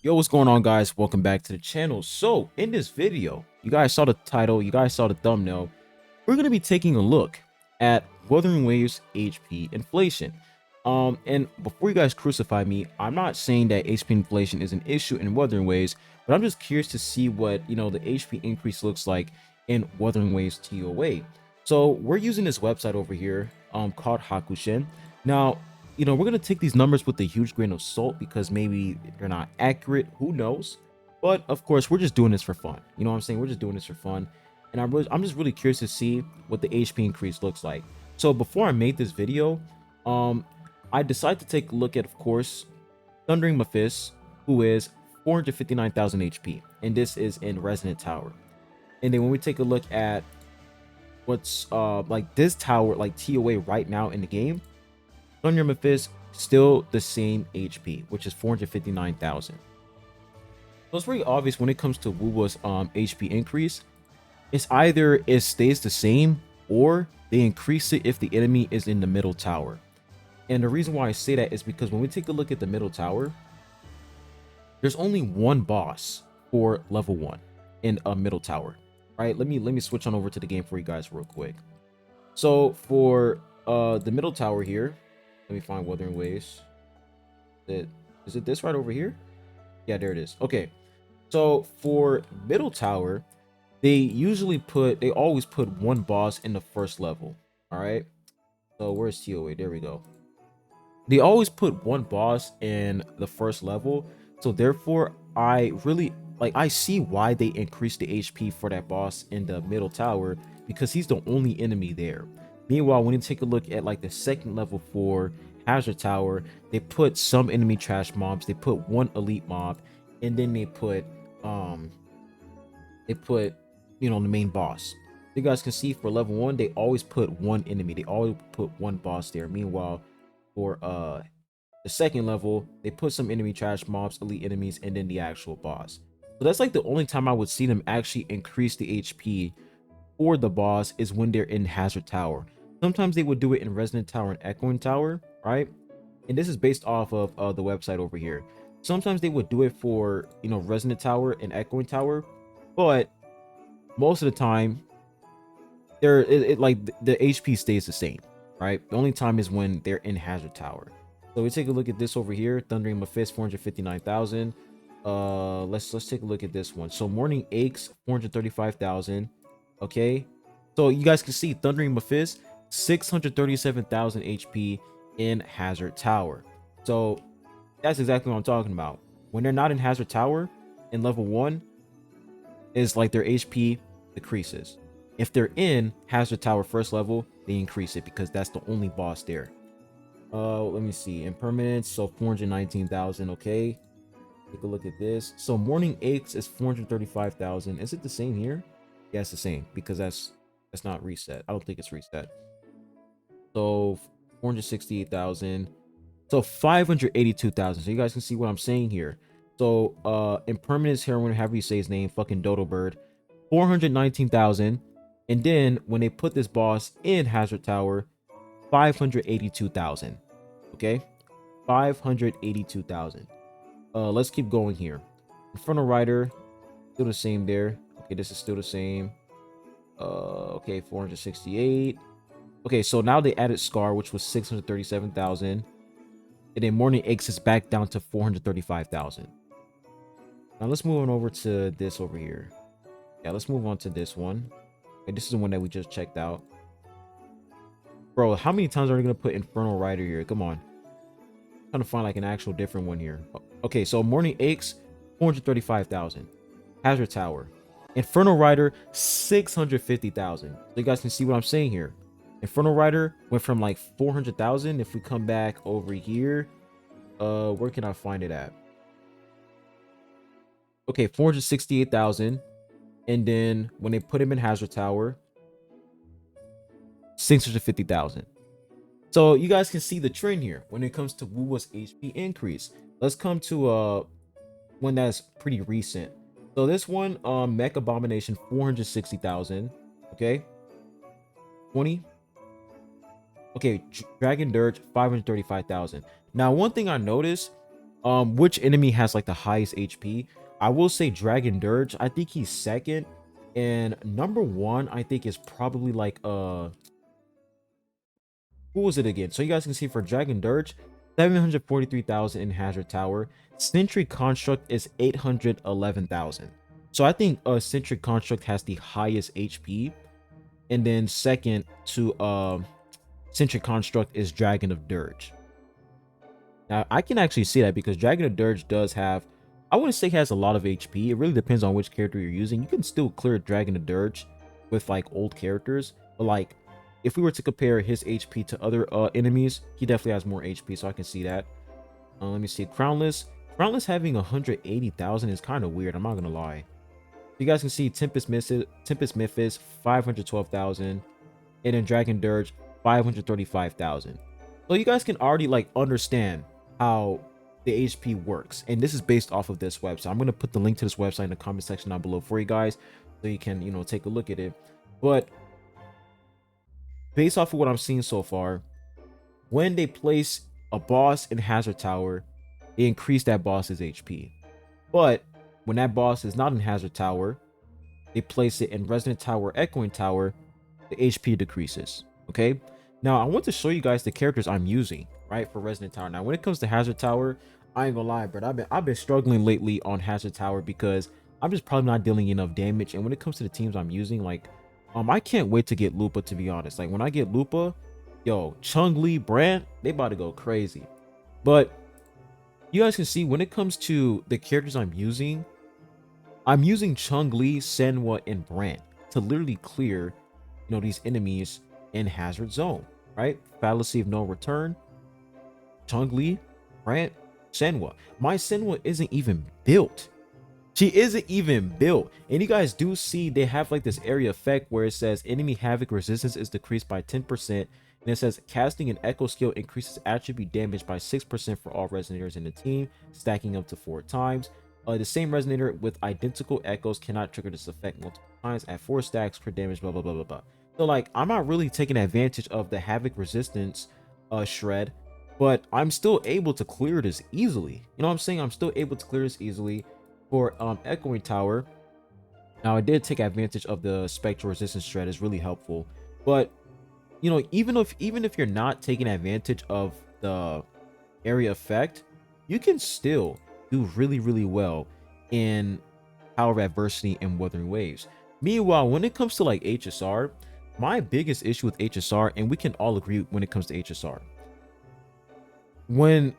Yo, what's going on, guys? Welcome back to the channel. So in this video, you guys saw the title, you guys saw the thumbnail. We're going to be taking a look at Wuthering Waves HP inflation. And before you guys crucify me, I'm not saying that HP inflation is an issue in Wuthering Waves, but I'm just curious to see what the HP increase looks like in Wuthering Waves TOA. So we're using this website over here called Hakushin. Now, we're going to take these numbers with a huge grain of salt because maybe they're not accurate. Who knows? But of course, we're just doing this for fun. You know what I'm saying? We're just doing this for fun. And I'm just really curious to see what the HP increase looks like. So before I made this video, I decided to take a look at, of course, Thundering Mephiss, who is 459,000 HP. And this is in Resonant Tower. And then when we take a look at what's like this tower, like TOA right now in the game, Thundering Mephiss still the same HP, which is 459,000. So it's pretty obvious when it comes to Wuwa's HP increase. It's either it stays the same or they increase it if the enemy is in the middle tower. And the reason why I say that is because when we take a look at the middle tower, there's only one boss for level 1 in a middle tower. Right? Let me switch on over to the game for you guys real quick. So for the middle tower here, let me find Wuthering Waves. Is it this right over here? Yeah, there it is. Okay. So for middle tower, they always put one boss in the first level. All right. So where's TOA? There we go. They always put one boss in the first level. So therefore, I see why they increased the HP for that boss in the middle tower, because he's the only enemy there. Meanwhile, when you take a look at like the second level for Hazard Tower, they put some enemy trash mobs, they put one elite mob, and then they put the main boss. You guys can see for level 1, they always put one enemy, they always put one boss there. Meanwhile, for the second level, they put some enemy trash mobs, elite enemies, and then the actual boss. So that's like the only time I would see them actually increase the HP for the boss is when they're in Hazard Tower. Sometimes they would do it in Resonant Tower and Echoing Tower, right? And this is based off of the website over here. Sometimes they would do it for Resonant Tower and Echoing Tower, but most of the time like the HP stays the same, right? The only time is when they're in Hazard Tower. So we take a look at this over here, Thundering Mephiss 459,000. Let's take a look at this one. So Morning Aches 435,000. Okay, so you guys can see Thundering Mephiss 637,000 HP in Hazard Tower. So that's exactly what I'm talking about. When they're not in Hazard Tower in level 1, is like their HP decreases. If they're in Hazard Tower first level, they increase it because that's the only boss there. Let me see. Impermanence, so 419,000. Okay, take a look at this. So Morning Aches is 435,000. Is it the same here? Yeah, it's the same because that's not reset. I don't think it's reset. So 468,000. So 582,000. So you guys can see what I'm saying here. So Impermanence Heroine, however you say his name, fucking Dodo Bird, 419,000. And then when they put this boss in Hazard Tower, 582,000. Okay, 582,000. Let's keep going here. Infernal Rider, still the same there. Okay, this is still the same. Okay, 468. Okay, so now they added Scar, which was 637,000. And then Morning Aches is back down to 435,000. Now let's move on over to this over here. Yeah, let's move on to this one. Okay, this is the one that we just checked out. Bro, how many times are we gonna put Infernal Rider here? Come on. I'm trying to find like an actual different one here. Okay, so Morning Aches, 435,000. Hazard Tower. Infernal Rider, 650,000. So you guys can see what I'm saying here. Infernal Rider went from like 400,000. If we come back over here, where can I find it at? Okay, 468,000. And then when they put him in Hazard Tower, 650,000. So you guys can see the trend here when it comes to Wuwa's HP increase. Let's come to one that's pretty recent. So this one, Mech Abomination 460,000. Okay, 20. Okay, Dragon Dirge 535,000. Now one thing I noticed, Which enemy has like the highest HP? I will say Dragon Dirge. I think he's second. And number one, I think is probably like who was it again? So you guys can see for Dragon Dirge, 743,000 in Hazard Tower. Sentry Construct is 811,000. So I think Sentry Construct has the highest HP. And then second to Sentry Construct is Dragon of Dirge. Now I can actually see that because Dragon of Dirge does have, I wouldn't say he has a lot of HP. It really depends on which character you're using. You can still clear Dragon of Dirge with like old characters, but like if we were to compare his HP to other enemies, he definitely has more HP, so I can see that. Let me see. Crownless having 180,000 is kind of weird. I'm not gonna lie. You guys can see Tempest Mythos 512,000, and then Dragon Dirge 535,000. So you guys can already like understand how the HP works, and this is based off of this website. I'm gonna put the link to this website in the comment section down below for you guys, so you can take a look at it. But based off of what I'm seeing so far, when they place a boss in Hazard Tower, they increase that boss's HP. But when that boss is not in Hazard Tower, they place it in Resonant Tower, Echoing Tower, the HP decreases. Okay. Now I want to show you guys the characters I'm using, right, for Resonant Tower. Now when it comes to Hazard Tower, I ain't gonna lie, bro. I've been struggling lately on Hazard Tower because I'm just probably not dealing enough damage. And when it comes to the teams I'm using, like I can't wait to get Lupa, to be honest. Like when I get Lupa, yo, Chung-Li, Brand, they about to go crazy. But you guys can see when it comes to the characters I'm using Chung-Li, Senwa, and Brand to literally clear, these enemies in Hazard Zone, right? Fallacy of no return, Chung-Li, Brand, Senwa. My Senwa isn't even built. She isn't even built. And you guys do see they have like this area effect where it says enemy havoc resistance is decreased by 10%. And it says casting an echo skill increases attribute damage by 6% for all resonators in the team, stacking up to 4 times. The same resonator with identical echoes cannot trigger this effect multiple times at 4 stacks per damage, blah, blah, blah, blah, blah. So like, I'm not really taking advantage of the havoc resistance shred, but I'm still able to clear this easily. You know what I'm saying? I'm still able to clear this easily. For Echoing Tower, now I did take advantage of the spectral resistance shred, is really helpful. But even if you're not taking advantage of the area effect, you can still do really, really well in Power of Adversity and Wuthering Waves. Meanwhile, when it comes to like HSR, my biggest issue with HSR, and we can all agree when it comes to HSR,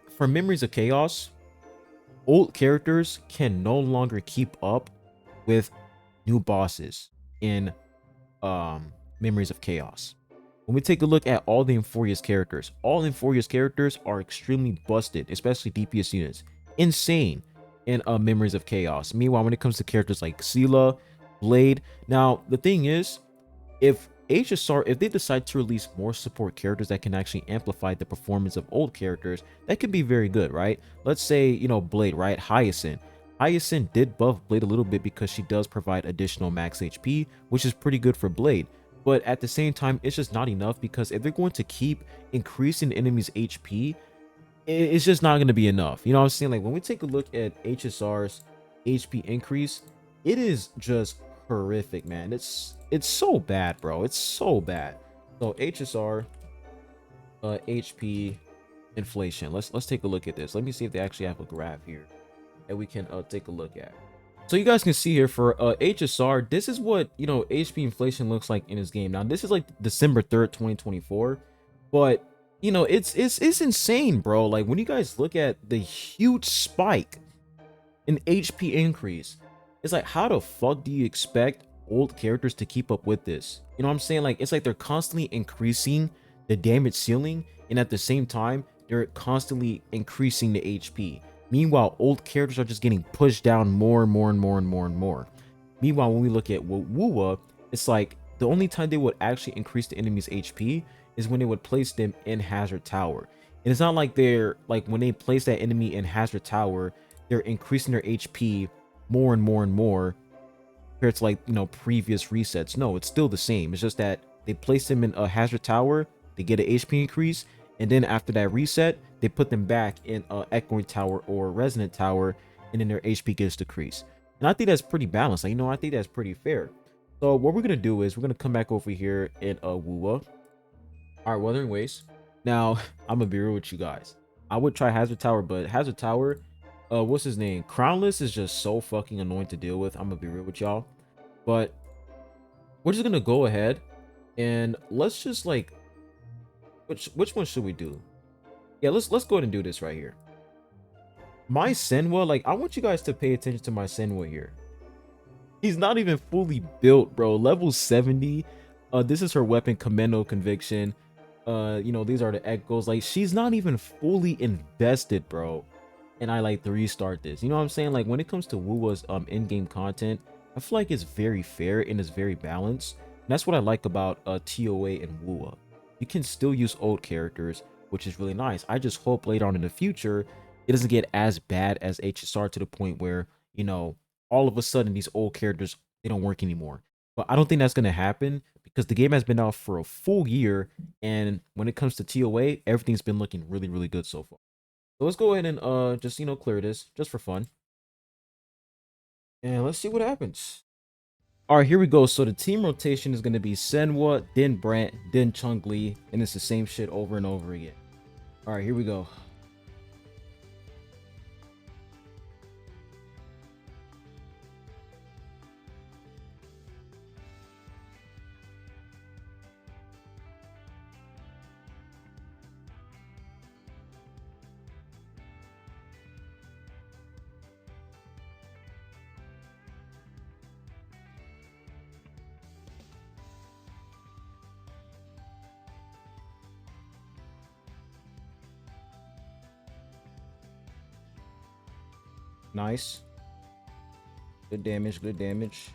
for Memories of Chaos, old characters can no longer keep up with new bosses in Memories of Chaos. When we take a look at all the Euphorious characters are extremely busted, especially DPS units. Insane in Memories of Chaos. Meanwhile, when it comes to characters like Sela, Blade, now the thing is, if they decide to release more support characters that can actually amplify the performance of old characters, that could be very good, right? Let's say, Blade, right? Hyacinth did buff Blade a little bit because she does provide additional max HP, which is pretty good for Blade. But at the same time, it's just not enough, because if they're going to keep increasing enemies' HP, it's just not going to be enough. You know what I'm saying? Like when we take a look at HSR's HP increase, it is just horrific, man. It's so bad, bro. It's so bad. So HSR HP inflation. Let's take a look at this. Let me see if they actually have a graph here that we can take a look at. So you guys can see here for HSR, this is what HP inflation looks like in this game. Now this is like December 3rd, 2024, but it's insane, bro. Like when you guys look at the huge spike in HP increase, it's like, how the fuck do you expect old characters to keep up with this? You know what I'm saying? Like it's like they're constantly increasing the damage ceiling, and at the same time they're constantly increasing the HP. Meanwhile, old characters are just getting pushed down more and more and more and more and more. Meanwhile, when we look at Wuwa, it's like the only time they would actually increase the enemy's HP is when they would place them in Hazard Tower. And it's not like they're like, when they place that enemy in Hazard Tower, they're increasing their HP more and more and more compared to like previous resets. No, it's still the same. It's just that they place them in a Hazard Tower, they get an HP increase, and then after that reset, they put them back in echoing tower or resonant tower, and then their HP gets decreased. And I think that's pretty balanced. Like, I think that's pretty fair. So what we're gonna do is we're gonna come back over here in Wuwa. All right, Wuthering Waves. Now I'm gonna be real with you guys. I would try Hazard Tower, but Hazard Tower, what's his name? Crownless is just so fucking annoying to deal with. I'm gonna be real with y'all. But we're just gonna go ahead and let's just like, which one should we do? Yeah, let's go ahead and do this right here. My Senwa, like, I want you guys to pay attention to my Senwa here. He's not even fully built, bro. Level 70. This is her weapon, Commando Conviction. These are the echoes. Like, she's not even fully invested, bro. And I like to restart this. You know what I'm saying? Like, when it comes to Wuwa's in-game content, I feel like it's very fair and it's very balanced. And that's what I like about TOA and Wuwa. You can still use old characters, which is really nice. I just hope later on in the future it doesn't get as bad as HSR to the point where, all of a sudden these old characters, they don't work anymore. But I don't think that's going to happen because the game has been out for a full year, and when it comes to TOA, everything's been looking really, really good so far. So let's go ahead and just clear this just for fun, and let's see what happens. All right, here we go. So the team rotation is going to be Senwa, then Brant, then Chun-Li, and it's the same shit over and over again. All right, here we go. Nice. Good damage, good damage.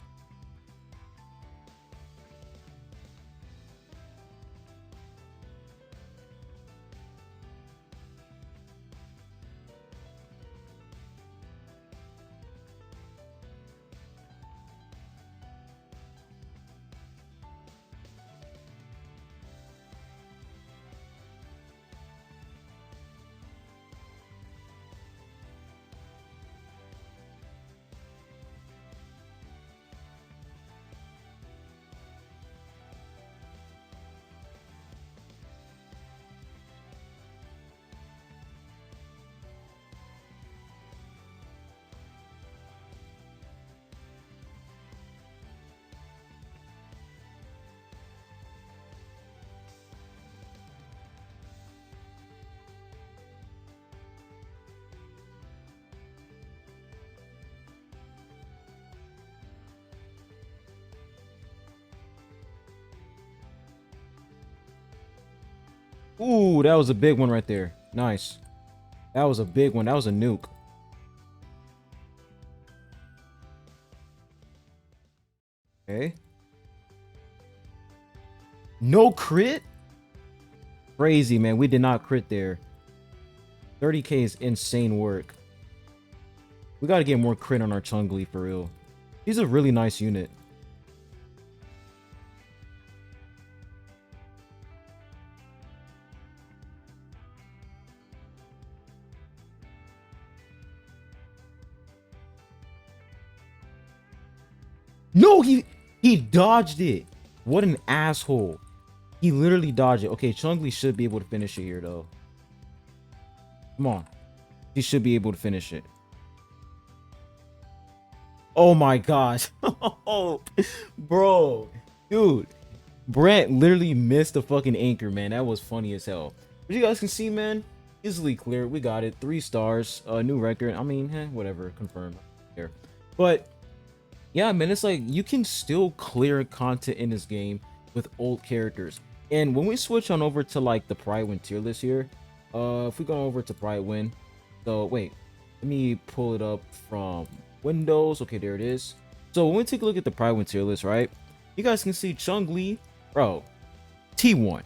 Ooh, that was a big one right there. Nice. That was a big one. That was a nuke. Okay. No crit? Crazy, man. We did not crit there. 30k is insane work. We got to get more crit on our Chun-Li for real. He's a really nice unit. No, he dodged it. What an asshole. He literally dodged it. Okay, Chun-Li should be able to finish it here, though. Come on. He should be able to finish it. Oh my gosh. Oh, bro. Dude. Brant literally missed the fucking anchor, man. That was funny as hell. But you guys can see, man, easily clear. We got it. 3 stars. New record. I mean, whatever. Confirmed. Here. But yeah, man, it's like you can still clear content in this game with old characters. And when we switch on over to like the Pride Win tier list here, if we go over to Pride Win, so wait, let me pull it up from Windows. Okay, there it is. So when we take a look at the Pride Win tier list, right, you guys can see Chun-Li, bro, T1.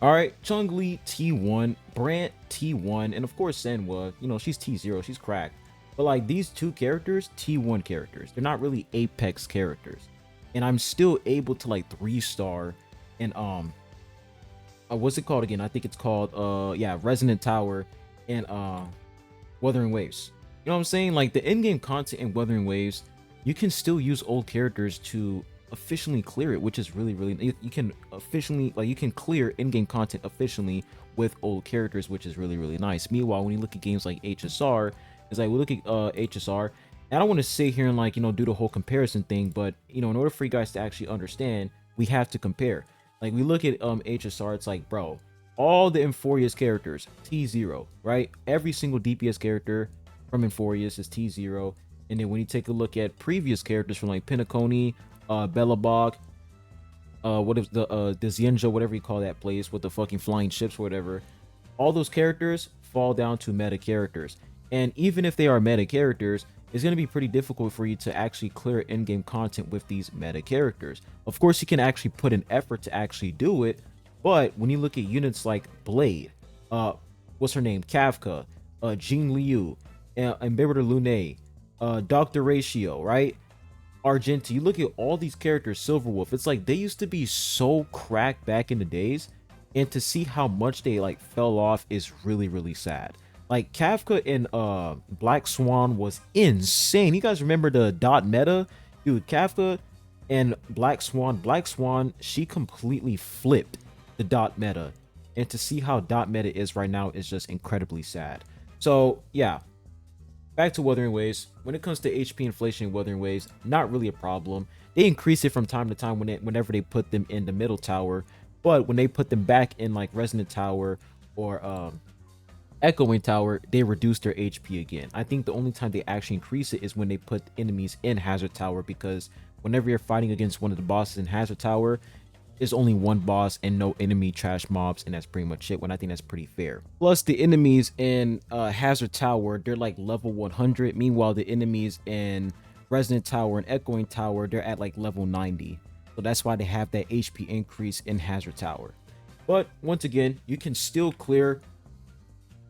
All right, Chun-Li T1, Brant T1, and of course Senwa, she's T0, she's cracked. But like these two characters, T1 characters, they're not really Apex characters. And I'm still able to like 3-star and what's it called again? I think it's called yeah, Resonant Tower and Wuthering Waves. You know what I'm saying? Like the in-game content in Wuthering Waves, you can still use old characters to efficiently clear it, which is really you can efficiently, like, you can clear in-game content efficiently with old characters, which is really nice. Meanwhile, when you look at games like HSR, it's like we look at HSR, and I don't want to sit here and, like, you know, do the whole comparison thing, but you know, in order for you guys to actually understand, we have to compare. Like we look at HSR, it's like, bro, all the Inforius characters T0, right? Every single DPS character from Inforius is T0. And then when you take a look at previous characters from like Pinaconi, Belobog, what is the Xienzo, whatever you call that place with the fucking flying ships or whatever, all those characters fall down to meta characters. And even if they are meta characters, it's going to be pretty difficult for you to actually clear in-game content with these meta characters. Of course, you can actually put an effort to actually do it, but when you look at units like Blade, what's her name, Kafka, Jean Liu, Ambassador Lune, Dr. Ratio, right? Argenti, you look at all these characters, Silverwolf, it's like they used to be so cracked back in the days, and to see how much they like fell off is really sad. Like Kafka and Black Swan was insane. You guys remember the dot meta? Dude, Kafka and Black Swan, she completely flipped the dot meta. And to see how dot meta is right now is just incredibly sad. So yeah, back to Wuthering Waves. When it comes to HP inflation in Wuthering Waves, not really a problem. They increase it from time to time whenever they put them in the middle tower, but when they put them back in like Resonant Tower or Echoing Tower, they reduce their HP again. I think the only time they actually increase it is when they put enemies in Hazard Tower, because whenever you're fighting against one of the bosses in Hazard Tower, there's only one boss and no enemy trash mobs, and that's pretty much it. When I think that's pretty fair. Plus, the enemies in Hazard Tower, they're like level 100. Meanwhile, the enemies in Resonant Tower and Echoing Tower, they're at like level 90. So that's why they have that HP increase in Hazard Tower. But once again, you can still clear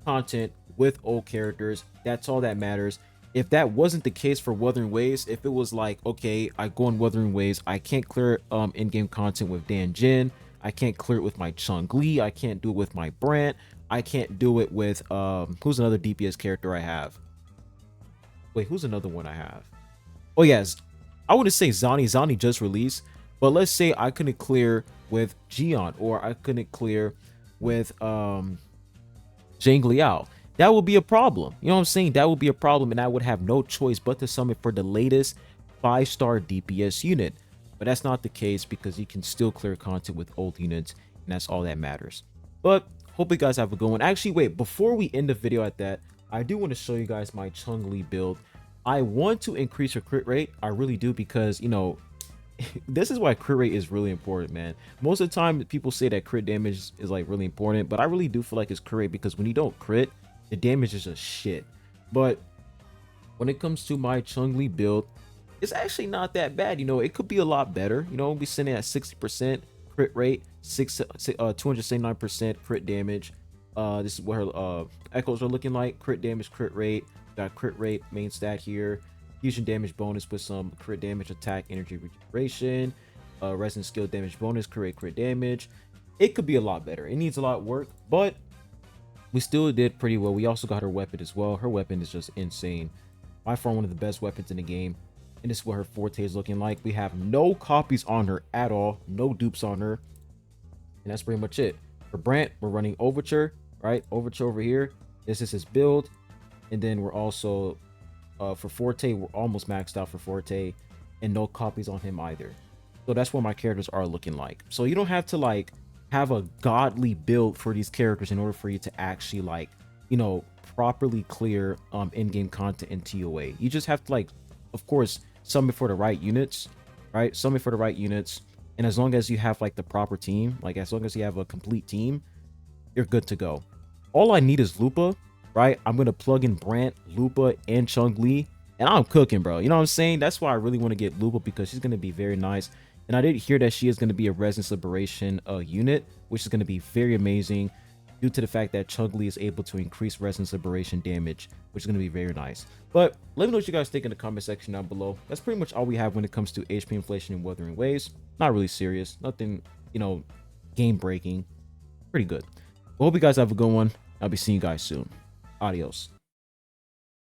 content with old characters. That's all that matters. If that wasn't the case for Wuthering Waves, if it was like, okay, I go on Wuthering Waves, I can't clear in-game content with Dan Jin, I can't clear it with my Chung Li, I can't do it with my Brant, I can't do it with who's another DPS character I have? Wait, who's another one I have? Oh yes, I wouldn't say Zani just released, but let's say I couldn't clear with Gion, or I couldn't clear with Zhang Liao. That would be a problem. You know what I'm saying? That would be a problem, and I would have no choice but to summon for the latest 5-star DPS unit. But that's not the case, because you can still clear content with old units, and that's all that matters. But hope you guys have a good one. Actually, wait, before we end the video at that, I do want to show you guys my Chung Li build. I want to increase her crit rate. I really do, because, you know, this is why crit rate is really important, man. Most of the time people say that crit damage is like really important, but I really do feel like it's crit rate, because when you don't crit, the damage is just shit. But when it comes to my Chung Li build, it's actually not that bad. You know, it could be a lot better. You know, we'll be sitting at 60% crit rate, 279% crit damage. This is what her echoes are looking like. Crit damage, crit rate. Got crit rate main stat here. Fusion damage bonus with some crit damage, attack, energy regeneration, resonant skill damage bonus, crit damage. It could be a lot better. It needs a lot of work, but we still did pretty well. We also got her weapon as well. Her weapon is just insane. By far one of the best weapons in the game. And this is what her forte is looking like. We have no copies on her at all. No dupes on her. And that's pretty much it. For Brant, we're running Overture, right? Overture over here. This is his build. And then we're also, for Forte, we're almost maxed out for Forte. And no copies on him either. So that's what my characters are looking like. So you don't have to, like, have a godly build for these characters in order for you to actually, like, you know, properly clear in-game content in TOA. You just have to, like, of course, summon for the right units, right? Summon for the right units. And as long as you have, like, the proper team, like, as long as you have a complete team, you're good to go. All I need is Lupa, right? I'm going to plug in Brant, Lupa, and Chung Li, and I'm cooking, bro. You know what I'm saying? That's why I really want to get Lupa, because she's going to be very nice. And I did hear that she is going to be a Resonance Liberation unit, which is going to be very amazing due to the fact that Chung Li is able to increase Resonance Liberation damage, which is going to be very nice. But let me know what you guys think in the comment section down below. That's pretty much all we have when it comes to HP inflation and Wuthering Waves. Not really serious. Nothing, you know, game breaking. pretty good. I hope you guys have a good one. I'll be seeing you guys soon. Adios.